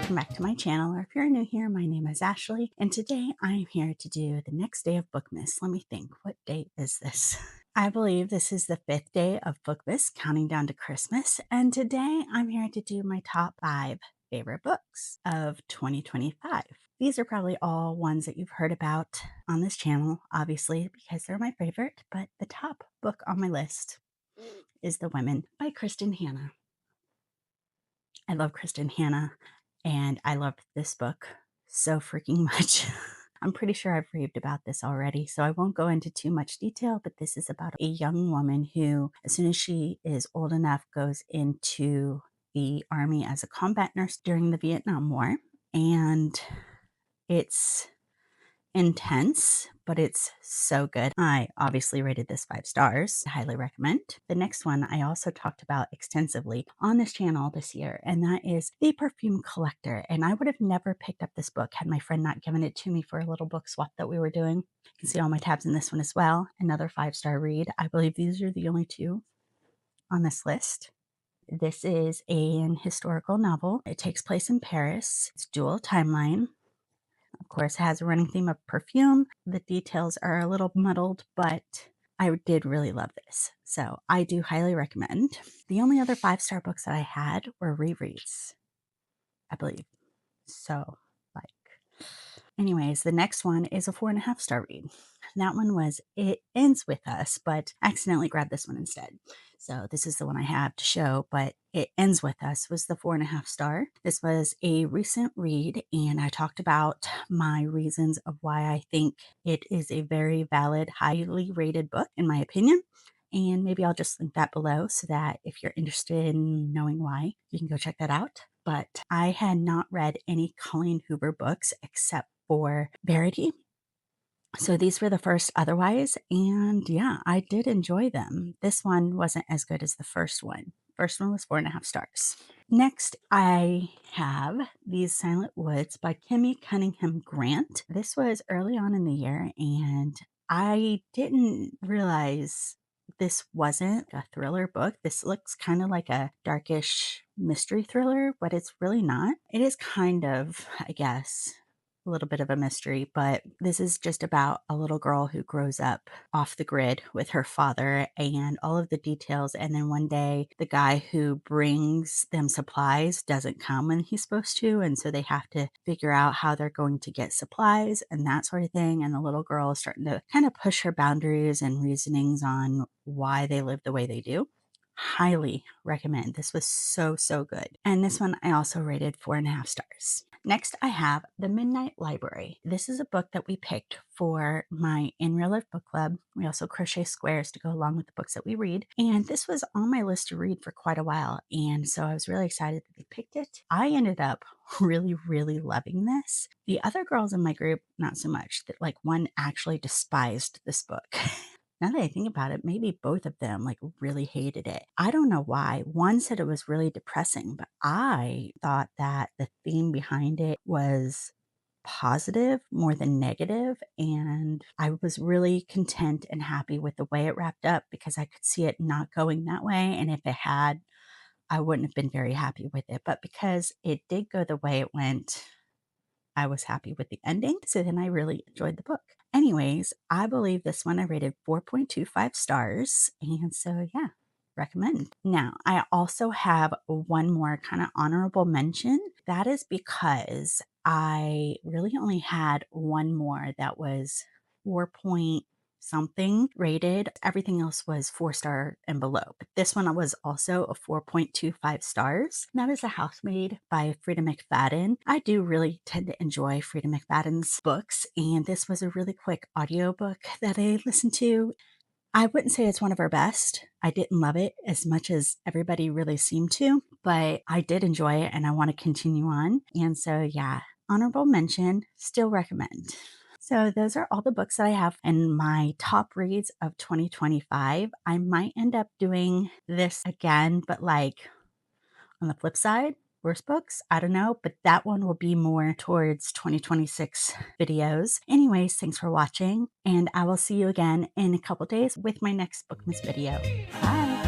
welcome back to my channel, or if you're new here, my name is Ashley, and today I'm here to do the next day of Bookmas. Let me think, what date is this? I believe this is the 5th day of Bookmas, counting down to Christmas, and today I'm here to do my top 5 favorite books of 2025. These are probably all ones that you've heard about on this channel, obviously, because they're my favorite, but the top book on my list is The Women by Kristen Hanna. I love Kristen Hanna, and I love this book so freaking much. I'm pretty sure I've raved about this already, so I won't go into too much detail, but this is about a young woman who, as soon as she is old enough, goes into the army as a combat nurse during the Vietnam War. And it's intense, but it's so good. I obviously rated this 5 stars. I highly recommend. The next one I also talked about extensively on this channel this year, and that is The Perfume Collector. And I would have never picked up this book had my friend not given it to me for a little book swap that we were doing. You can see all my tabs in this one as well. Another 5-star read. I believe these are the only 2 on this list. This is an historical novel. It takes place in Paris. It's dual timeline. Of course, it has a running theme of perfume. The details are a little muddled, but I did really love this. So I do highly recommend. The only other 5-star books that I had were rereads, I believe. So, anyways, the next one is a 4.5-star read. That one was It Ends With Us, but I accidentally grabbed this one instead. So this is the one I have to show, but It Ends With Us was the 4.5-star. This was a recent read, and I talked about my reasons of why I think it is a very valid, highly rated book, in my opinion. And maybe I'll just link that below so that if you're interested in knowing why, you can go check that out. But I had not read any Colleen Hoover books except for Verity. So these were the first otherwise, and yeah, I did enjoy them. This one wasn't as good as the first one. First one was 4.5 stars. Next, I have These Silent Woods by Kimmy Cunningham Grant. This was early on in the year, and I didn't realize this wasn't a thriller book. This looks kind of like a darkish mystery thriller, but it's really not. It is kind of, I guess, a little bit of a mystery, but this is just about a little girl who grows up off the grid with her father and all of the details. And then one day, the guy who brings them supplies doesn't come when he's supposed to. And so they have to figure out how they're going to get supplies and that sort of thing. And the little girl is starting to kind of push her boundaries and reasonings on why they live the way they do. Highly recommend. This was so good. And this one I also rated 4.5 stars. Next, I have The Midnight Library. This is a book that we picked for my In Real Life book club. We also crochet squares to go along with the books that we read. And this was on my list to read for quite a while. And so I was really excited that we picked it. I ended up really loving this. The other girls in my group, not so much. That one actually despised this book. Now that I think about it, maybe both of them really hated it. I don't know why. One said it was really depressing, but I thought that the theme behind it was positive more than negative, and I was really content and happy with the way it wrapped up because I could see it not going that way, and if it had, I wouldn't have been very happy with it. But because it did go the way it went, I was happy with the ending, so then I really enjoyed the book. Anyways, I believe this one I rated 4.25 stars, and so yeah, recommend. Now, I also have one more kind of honorable mention. That is because I really only had one more that was 4 point something rated. Everything else was 4-star and below. But this one was also a 4.25 stars. That is A Housemaid by Frida McFadden. I do really tend to enjoy Frida McFadden's books, and this was a really quick audiobook that I listened to. I wouldn't say it's one of her best. I didn't love it as much as everybody really seemed to, but I did enjoy it and I want to continue on. And so yeah, honorable mention, still recommend. So those are all the books that I have in my top reads of 2025. I might end up doing this again, but on the flip side, worst books, I don't know, but that one will be more towards 2026 videos. Anyways, thanks for watching, and I will see you again in a couple days with my next Bookmas video. Bye!